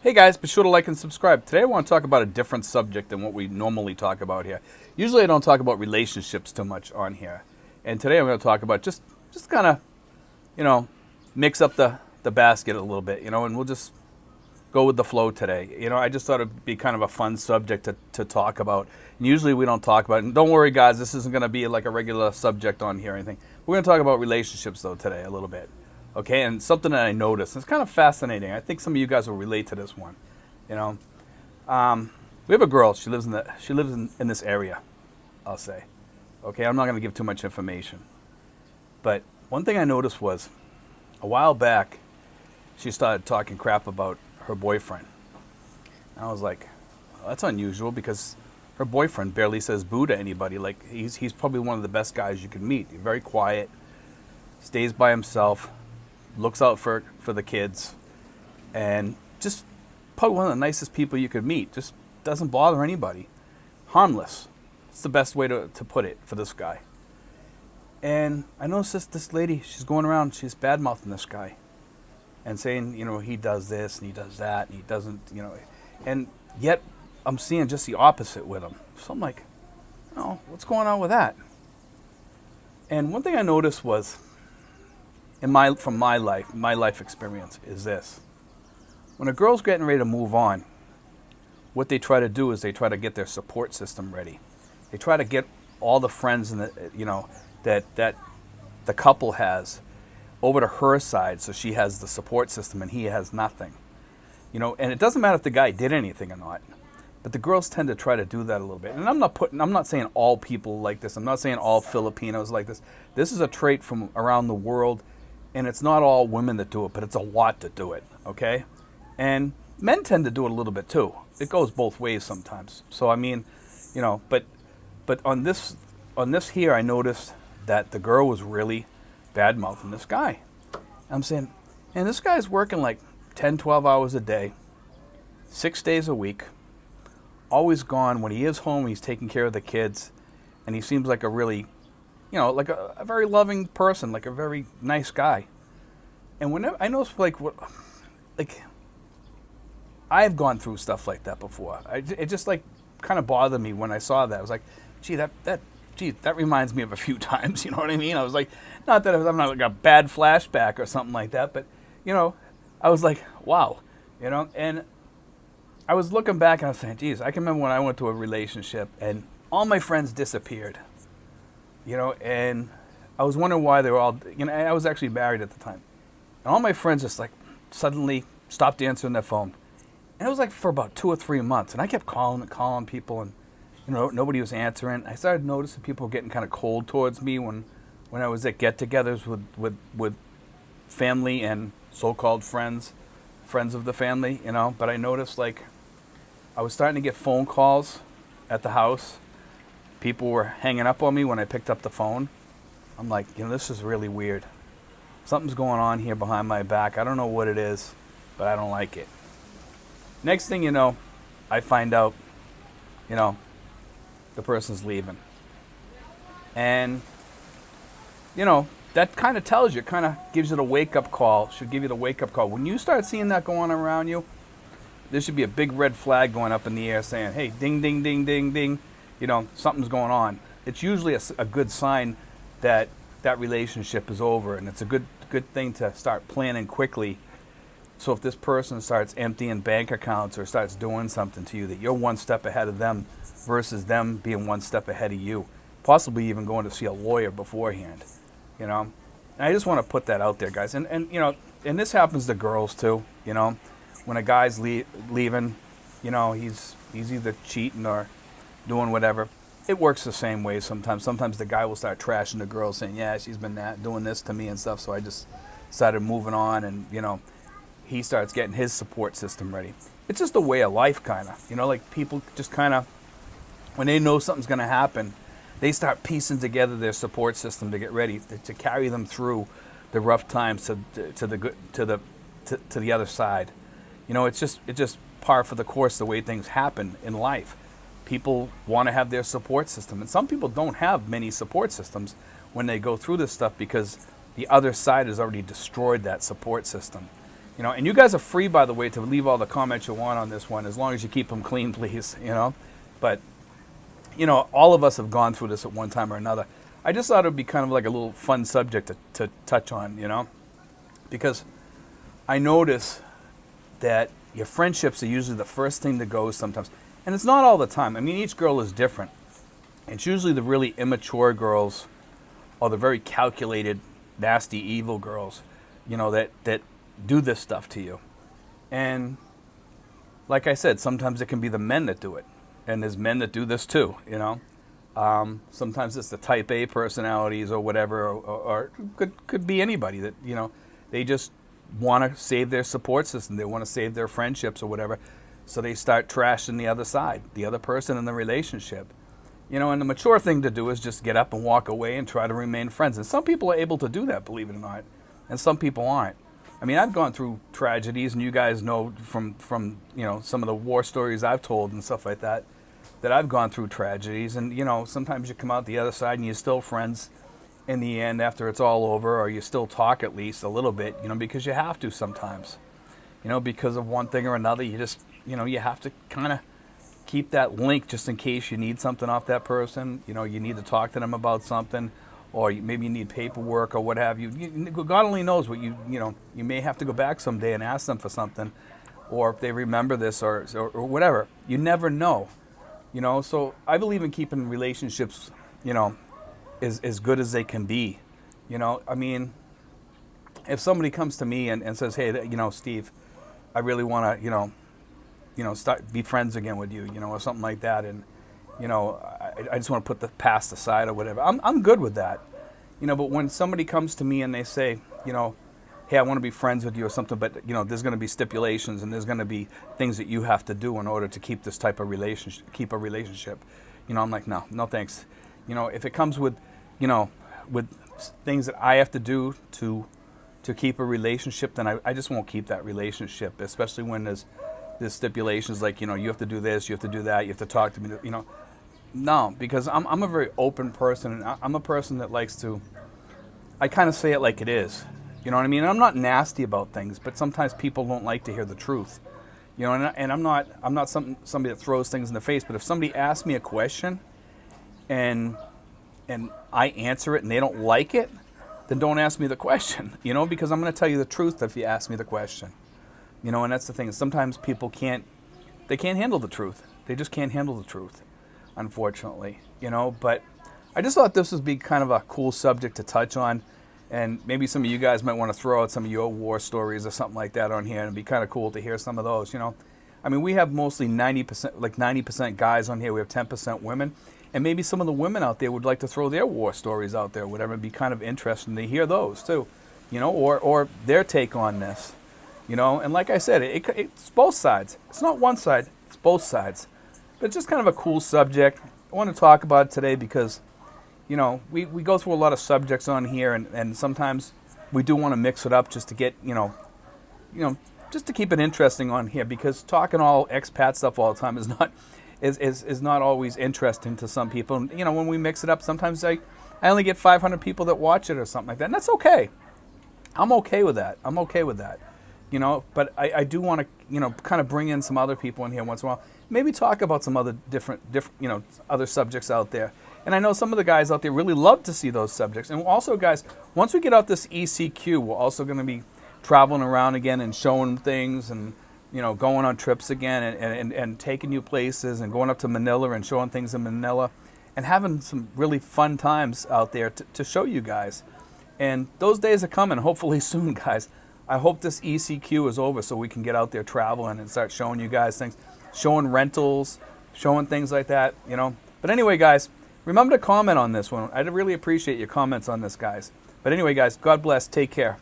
Hey guys, be sure to like and subscribe. Today I want to talk about a different subject than what we normally talk about here. Usually I don't talk about relationships too much on here. And today I'm going to talk about just kind of, you know, mix up the basket a little bit, and we'll just go with the flow today. I just thought it'd be kind of a fun subject to talk about. And usually we don't talk about it. And don't worry guys, this isn't going to be like a regular subject on here or anything. We're going to talk about relationships though today a little bit. Okay, and something that I noticed, it's kind of fascinating. I think some of you guys will relate to this one. We have a girl. She lives in this area, I'll say. Okay, I'm not going to give too much information. But one thing I noticed was, a while back, she started talking crap about her boyfriend. And I was like, well, that's unusual because her boyfriend barely says boo to anybody. Like, he's probably one of the best guys you can meet. He's very quiet, stays by himself, looks out for the kids, and just probably one of the nicest people you could meet. Just doesn't bother anybody. Harmless. It's the best way to put it for this guy. And I noticed this lady, she's going around, she's bad-mouthing this guy and saying, he does this and he does that and he doesn't, and yet I'm seeing just the opposite with him. So I'm like, what's going on with that? And one thing I noticed was, from my life experience, is this. When a girl's getting ready to move on, what they try to do is they try to get their support system ready. They try to get all the friends that the couple has over to her side, so she has the support system and he has nothing. And it doesn't matter if the guy did anything or not, but the girls tend to try to do that a little bit. And I'm not saying all people like this. I'm not saying all Filipinos like this. This is a trait from around the world. And it's not all women that do it, but it's a lot that do it, okay? And men tend to do it a little bit too. It goes both ways sometimes. So I mean, but on this here, I noticed that the girl was really bad-mouthing this guy. I'm saying, and this guy's working like 10, 12 hours a day, 6 days a week, always gone. When he is home, he's taking care of the kids, and he seems like a really like a very loving person, like a very nice guy. And whenever I know, I've gone through stuff like that before. It just kind of bothered me when I saw that. I was like, gee, that reminds me of a few times. You know what I mean? I was like, not that I'm not like a bad flashback or something like that, but I was like, wow, And I was looking back and I was saying, geez, I can remember when I went to a relationship and all my friends disappeared. And I was wondering why they were all, I was actually married at the time. And all my friends just suddenly stopped answering their phone. And it was for about 2 or 3 months. And I kept calling people and, nobody was answering. I started noticing people were getting kind of cold towards me when I was at get-togethers with family and so-called friends of the family, But I noticed I was starting to get phone calls at the house. People were hanging up on me when I picked up the phone. I'm like, this is really weird. Something's going on here behind my back. I don't know what it is, but I don't like it. Next thing you know, I find out, the person's leaving. And, that kind of tells you, kind of gives you the wake-up call, should give you the wake-up call. When you start seeing that going on around you, there should be a big red flag going up in the air saying, hey, ding, ding, ding, ding, ding. Something's going on. It's usually a good sign that relationship is over, and it's a good thing to start planning quickly. So if this person starts emptying bank accounts or starts doing something to you, that you're one step ahead of them versus them being one step ahead of you, possibly even going to see a lawyer beforehand. And I just want to put that out there, guys. And and this happens to girls too. When a guy's leaving, he's either cheating or doing whatever. It works the same way sometimes. Sometimes the guy will start trashing the girl, saying, yeah, she's been doing this to me and stuff, so I just started moving on, and, he starts getting his support system ready. It's just a way of life, kind of. People just kind of, when they know something's going to happen, they start piecing together their support system to get ready, to carry them through the rough times to the other side. It's just par for the course the way things happen in life. People want to have their support system. And some people don't have many support systems when they go through this stuff because the other side has already destroyed that support system. You know, and you guys are free, by the way, to leave all the comments you want on this one, as long as you keep them clean, please. You know, but you know, all of us have gone through this at one time or another. I just thought it would be kind of like a little fun subject to touch on, you know, because I notice that your friendships are usually the first thing to go sometimes. And it's not all the time. I mean, each girl is different. It's usually the really immature girls or the very calculated, nasty, evil girls, you know, that do this stuff to you. And like I said, sometimes it can be the men that do it. And there's men that do this too, you know. Sometimes it's the type A personalities or whatever, or could be anybody that, you know, they just want to save their support system. They want to save their friendships or whatever. So they start trashing the other side, the other person in the relationship. You know, and the mature thing to do is just get up and walk away and try to remain friends. And some people are able to do that, believe it or not, and some people aren't. I mean, I've gone through tragedies, and you guys know from you know, some of the war stories I've told and stuff like that, that I've gone through tragedies. And, you know, sometimes you come out the other side and you're still friends in the end after it's all over, or you still talk at least a little bit, you know, because you have to sometimes. You know, because of one thing or another, you just, you know, you have to kind of keep that link just in case you need something off that person. You know, you need to talk to them about something, or maybe you need paperwork or what have you. God only knows what you know, you may have to go back someday and ask them for something, or if they remember this or whatever. You never know. You know, so I believe in keeping relationships, you know, as good as they can be. You know, I mean, if somebody comes to me and says, hey, you know, Steve, I really want to, you know, be friends again with you, you know, or something like that, and, you know, I just want to put the past aside or whatever. I'm good with that. You know, but when somebody comes to me and they say, you know, hey, I want to be friends with you or something, but, you know, there's going to be stipulations and there's going to be things that you have to do in order to keep this type of relationship, keep a relationship. You know, I'm like, no thanks. You know, if it comes with, you know, with things that I have to do to keep a relationship, then I just won't keep that relationship, especially when there's stipulations like, you know, you have to do this, you have to do that, you have to talk to me, you know. No, because I'm a very open person, and I'm a person that likes to, I kind of say it like it is. You know what I mean? And I'm not nasty about things, but sometimes people don't like to hear the truth. You know, and I'm not somebody that throws things in the face, but if somebody asks me a question and I answer it and they don't like it, then don't ask me the question, you know, because I'm going to tell you the truth if you ask me the question. You know, and that's the thing. Sometimes people can't handle the truth. They just can't handle the truth, unfortunately, you know. But I just thought this would be kind of a cool subject to touch on. And maybe some of you guys might want to throw out some of your war stories or something like that on here. And it'd be kind of cool to hear some of those, you know. I mean, we have mostly 90% guys on here. We have 10% women. And maybe some of the women out there would like to throw their war stories out there, whatever. It'd be kind of interesting to hear those too, you know, or their take on this, you know. And like I said, it's both sides. It's not one side, it's both sides. But it's just kind of a cool subject. I want to talk about it today because, you know, we go through a lot of subjects on here, and sometimes we do want to mix it up just to get, you know, just to keep it interesting on here, because talking all expat stuff all the time is not always interesting to some people. And, you know, when we mix it up, sometimes I only get 500 people that watch it or something like that, and that's okay. I'm okay with that. You know, but I do want to, you know, kind of bring in some other people in here once in a while. Maybe talk about some other different, you know, other subjects out there. And I know some of the guys out there really love to see those subjects. And also, guys, once we get out this ECQ, we're also going to be traveling around again and showing things, and, you know, going on trips again, and taking you places, and going up to Manila and showing things in Manila, and having some really fun times out there to show you guys. And those days are coming, hopefully soon, guys. I hope this ECQ is over so we can get out there traveling and start showing you guys things, showing rentals, showing things like that, you know. But anyway, guys, remember to comment on this one. I'd really appreciate your comments on this, guys. But anyway, guys, God bless. Take care.